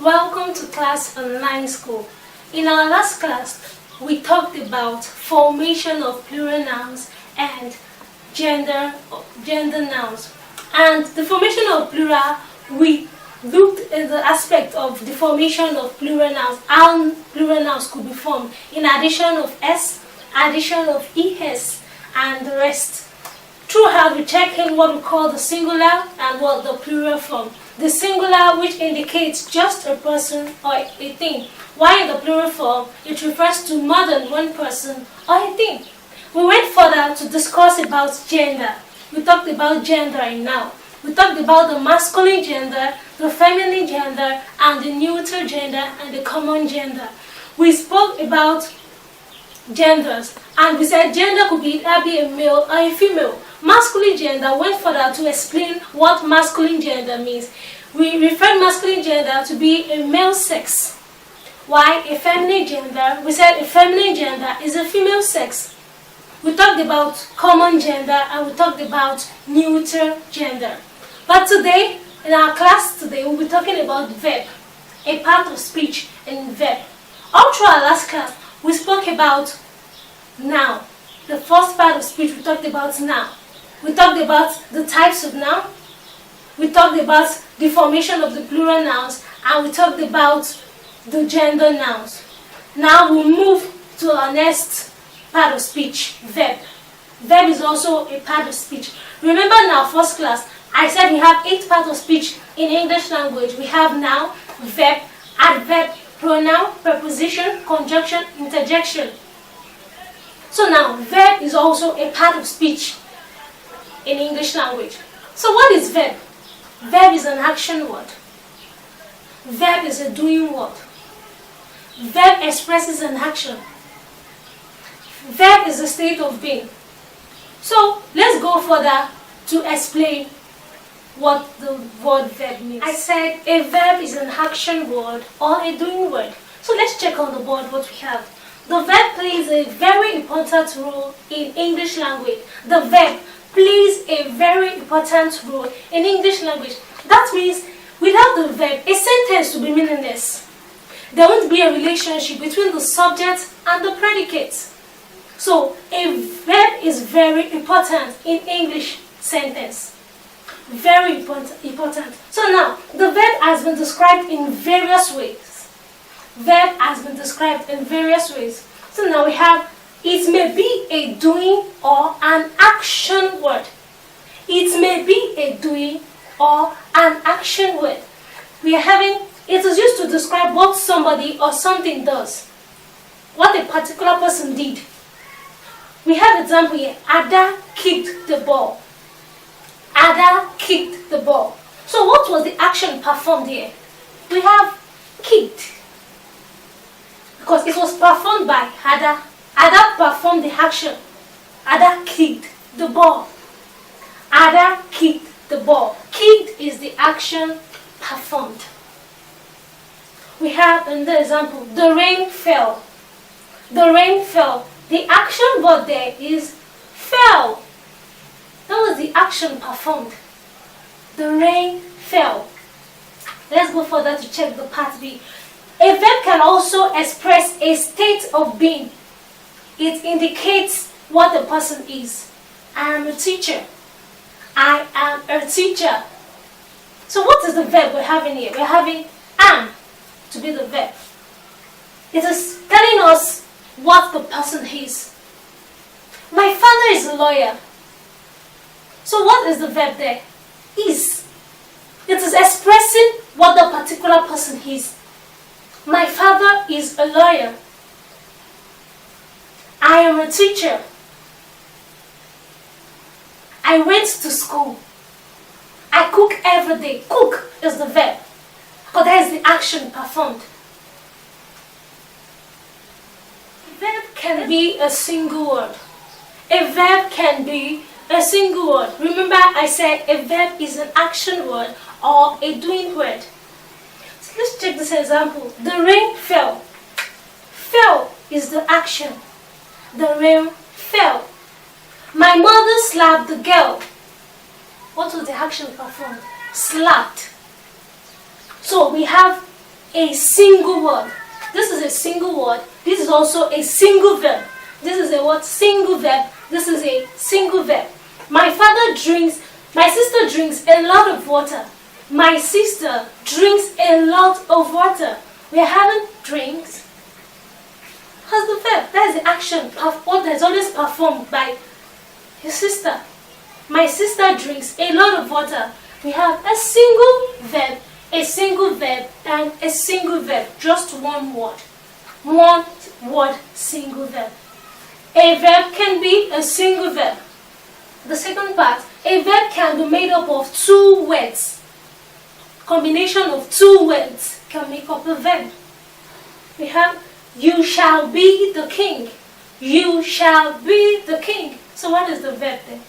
Welcome to class online school. In our last class, we talked about formation of plural nouns and gender nouns. And the formation of plural, we looked at the aspect of the formation of plural nouns, how plural nouns could be formed in addition of s, addition of es, and the rest. Throughout, we check in what we call the singular and what the plural form. The singular, which indicates just a person or a thing, while in the plural form, it refers to more than one person or a thing. We went further to discuss about gender. We talked about gender and noun. We talked about the masculine gender, the feminine gender, and the neutral gender, and the common gender. We spoke about genders, and we said gender could either be a male or a female. Masculine gender went further to explain what masculine gender means. We referred masculine gender to be a male sex, while a feminine gender, we said a feminine gender is a female sex. We talked about common gender and we talked about neutral gender. But today, in our class today, we'll be talking about verb, a part of speech in verb. All through our last class, we spoke about noun. The first part of speech we talked about noun. We talked about the types of noun. We talked about the formation of the plural nouns, and we talked about the gender nouns. Now we'll move to our next part of speech, verb. Verb is also a part of speech. Remember in our first class, I said we have 8 parts of speech in English language. We have noun, verb, adverb, pronoun, preposition, conjunction, interjection. So now, verb is also a part of speech in English language. So what is verb? Verb is an action word. Verb is a doing word. Verb expresses an action. Verb is a state of being. So let's go further to explain what the word verb means. I said a verb is an action word or a doing word. So let's check on the board what we have. The verb plays a very important role in English language. The verb plays a very important role in English language. That means without the verb, a sentence will be meaningless. There won't be a relationship between the subject and the predicate. So a verb is very important in English sentence. Very important. So now, the verb has been described in various ways. Verb has been described in various ways. So now we have, it may be a doing or an action word. It may be a doing or an action word. We are having, it is used to describe what somebody or something does. What a particular person did. We have example here, Ada kicked the ball. Ada kicked the ball. So what was the action performed here? We have kicked. Because it was performed by Ada. Ada performed the action. Ada kicked the ball. Ada kicked the ball. Kicked is the action performed. We have in the example, the rain fell. The rain fell. The action word there is fell. That was the action performed. The rain fell. Let's go further to check the part B. A verb can also express a state of being. It indicates what the person is. I am a teacher. I am a teacher. So what is the verb we're having here? We're having am to be the verb. It is telling us what the person is. My father is a lawyer. So what is the verb there? Is. It is expressing what the particular person is. My father is a lawyer. I am a teacher. I went to school. I cook every day. Cook is the verb, but that is the action performed. A verb can be a single word. A verb can be a single word. Remember I said a verb is an action word or a doing word. So let's check this example. The rain fell. Fell is the action. The rain fell. My mother slapped the girl. What was the action performed? Slapped. So we have a single word. This is a single word. This is also a single verb. This is a what? Single verb. This is a single verb. My sister drinks a lot of water. My sister drinks a lot of water. We are having drinks. How's the verb? That is the action of what is always performed by his sister. My sister drinks a lot of water. We have a single verb, and a single verb. Just one word. One word, single verb. A verb can be a single verb. The second part, a verb can be made up of two words. Combination of two words can make up a verb. We have, you shall be the king. You shall be the king. So what is the verb then?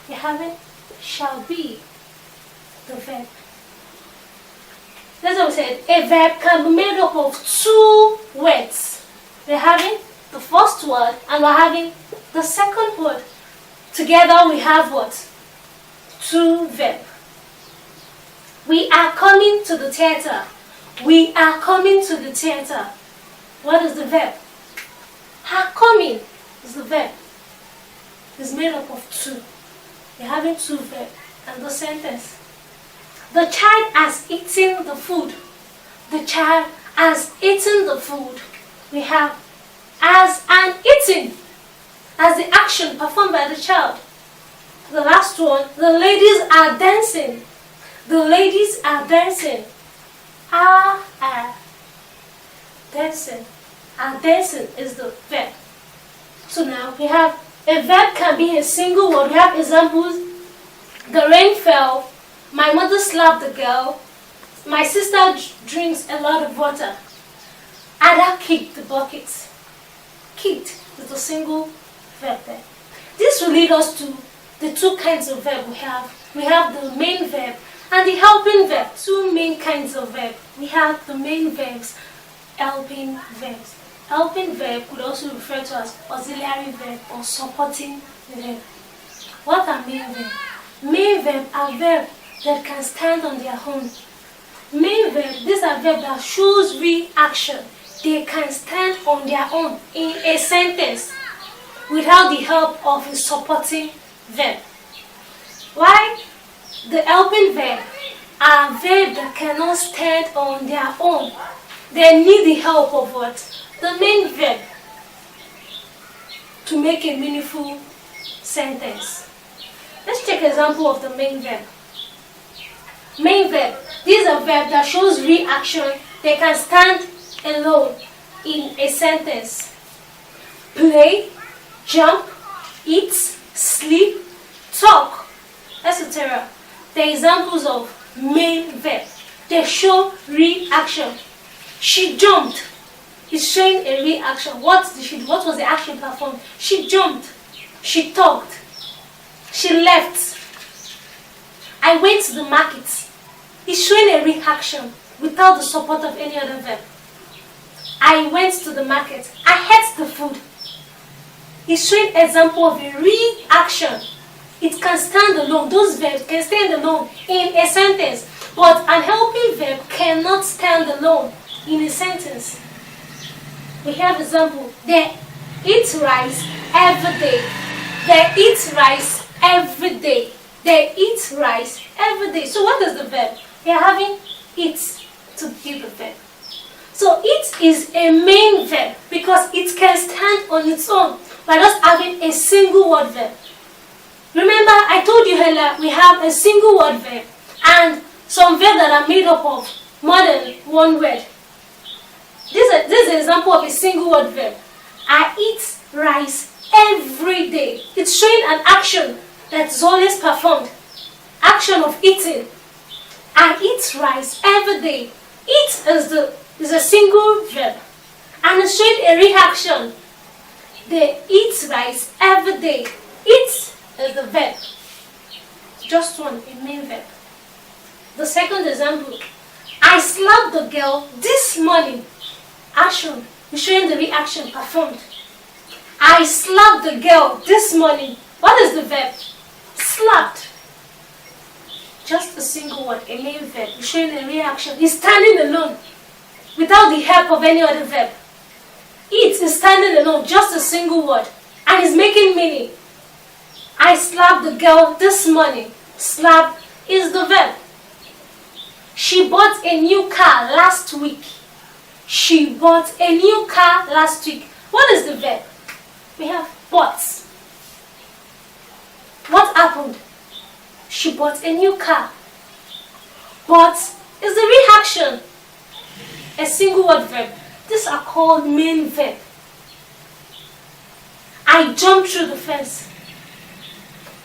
We have it, shall be, the verb. That's what we said. A verb can be made up of two words. We're having the first word and we're having the second word. Together we have what? Two verbs. We are coming to the theater. We are coming to the theater. What is the verb? Are coming is the verb. It's made up of two. We're having two verbs and the sentence. The child has eaten the food. The child has eaten the food. We have as and eating as the action performed by the child. The last one, the ladies are dancing. The ladies are dancing. Are dancing. Are dancing is the verb. So now we have a verb can be a single word. We have examples. The rain fell. My mother slapped the girl. My sister drinks a lot of water. Ada kicked the bucket. Kicked is a single verb there. This will lead us to the two kinds of verb we have. We have the main verb and the helping verb. Two main kinds of verb. We have the main verbs, helping verbs. Helping verb could also refer to as auxiliary verb or supporting verb. What are main verbs? Main verbs are verbs that can stand on their own. Main verbs, these are verbs that shows reaction. They can stand on their own in a sentence without the help of a supporting verb. Why? The helping verb are verbs that cannot stand on their own. They need the help of what? The main verb to make a meaningful sentence. Let's take an example of the main verb. Main verb. These are verbs that shows reaction. They can stand alone in a sentence. Play, jump, eat, sleep, talk, etc. The examples of main verb. They show reaction. She jumped. It's showing a reaction. What was the action performed? She jumped. She talked. She left. I went to the market. It's showing a reaction without the support of any other verb. I went to the market. I ate the food. It's showing an example of a reaction. It can stand alone. Those verbs can stand alone in a sentence. But an helping verb cannot stand alone in a sentence. We have example. They eat rice every day. They eat rice every day. They eat rice every day. So what is the verb? We are having eat to give the verb. So it is a main verb because it can stand on its own by just having a single word verb. Remember, I told you earlier we have a single word verb and some verbs that are made up of more than one word. This is an example of a single word verb. I eat rice every day. It's showing an action that's always performed. Action of eating. I eat rice every day. Eat is a single verb. And it's showing a reaction. They eat rice every day. Eat is the verb. Just one, a main verb. The second example. I slapped the girl this morning. Action is showing the reaction performed. I slapped the girl this morning. What is the verb? Slapped. Just a single word, a main verb. Is showing a reaction. He's standing alone. without the help of any other verb. Eat is standing alone, just a single word, and is making meaning. I slapped the girl this morning. Slap is the verb. She bought a new car last week. She bought a new car last week. What is the verb? We have bought. What happened? She bought a new car. Bought is the reaction. A single word verb. These are called main verb. I jumped through the fence.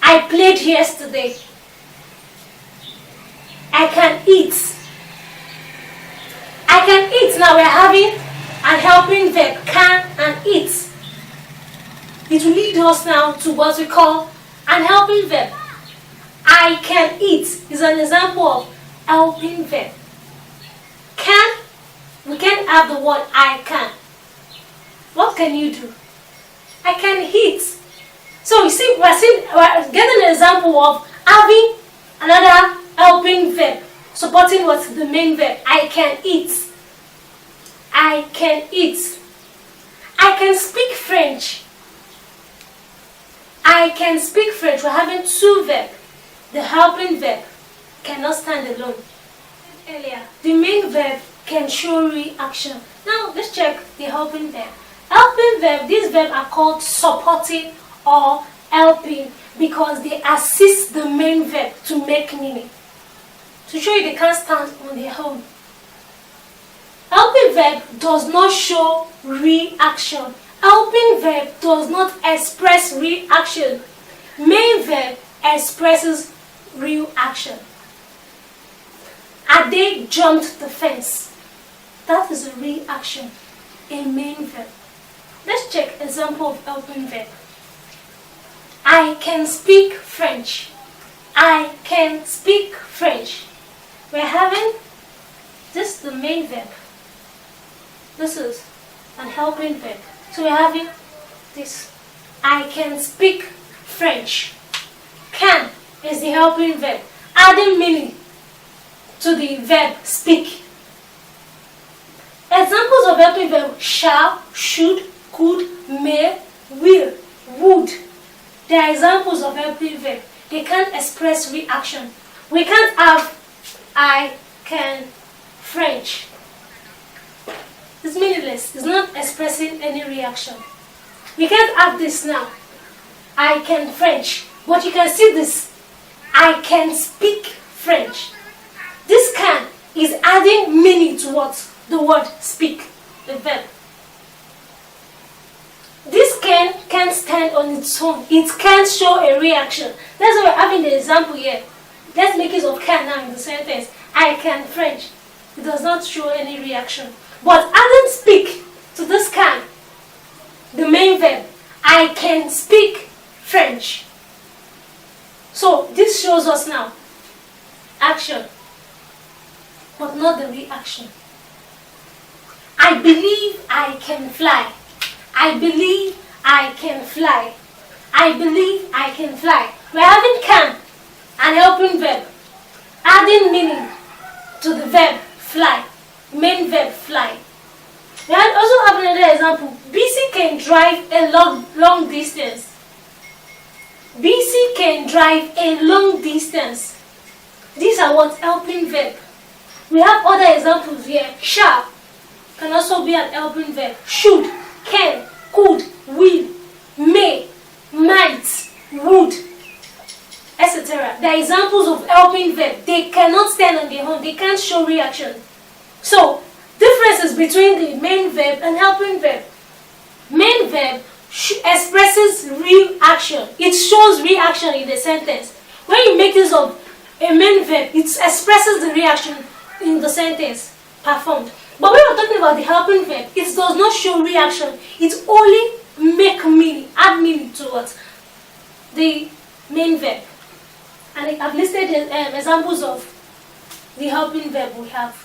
I played yesterday. I can eat. I can eat. Now we're having an helping verb, can and eat. It will lead us now to what we call an helping verb. I can eat is an example of helping verb. Can, we can have the word I can. What can you do? I can eat. So you see, we're getting an example of having another helping verb, supporting what's the main verb. I can eat. I can eat. I can speak French. I can speak French. We're having two verbs. The helping verb cannot stand alone. Earlier, the main verb can show reaction. Now let's check the helping verb. Helping verb, these verbs are called supporting or helping because they assist the main verb to make meaning. To show you they can't stand on their own. Helping verb does not show reaction. Helping verb does not express reaction. Main verb expresses real action. Ade jumped the fence. That is a reaction, a main verb. Let's check example of helping verb. I can speak French. I can speak French. We're having this the main verb. This is an helping verb. So we're having this. I can speak French. Can is the helping verb, adding meaning to the verb speak. Examples of helping verb: shall, should, could, may, will, would. They are examples of helping verb. They can't express reaction. We can't have I can French. It's meaningless. It's not expressing any reaction. We can't have this now. I can French. But you can see this. I can speak French. This can is adding meaning to what? The word speak, the verb. This can can't stand on its own. It can't show a reaction. That's why we're having the example here. Let's make use of can now in the sentence. I can French. It does not show any reaction. But adding speak to this can, the main verb, I can speak French. So this shows us now action, but not the reaction. I believe I can fly. I believe I can fly. I believe I can fly. We're having can, an helping verb, adding meaning to the verb fly, main verb fly. We also have another example. BC can drive a long distance. BC can drive a long distance. These are what helping verb. We have other examples here. Shall can also be an helping verb. Should, can, could, will, may, might, would, etc. They are examples of helping verb. They cannot stand on their own. They can't show reaction. So, differences between the main verb and helping verb. Main verb expresses real action. It shows reaction in the sentence. When you make use of a main verb, it expresses the reaction in the sentence performed. But when we're talking about the helping verb, it does not show reaction. It only make meaning, add meaning to what? The main verb. And I've listed examples of the helping verb we have.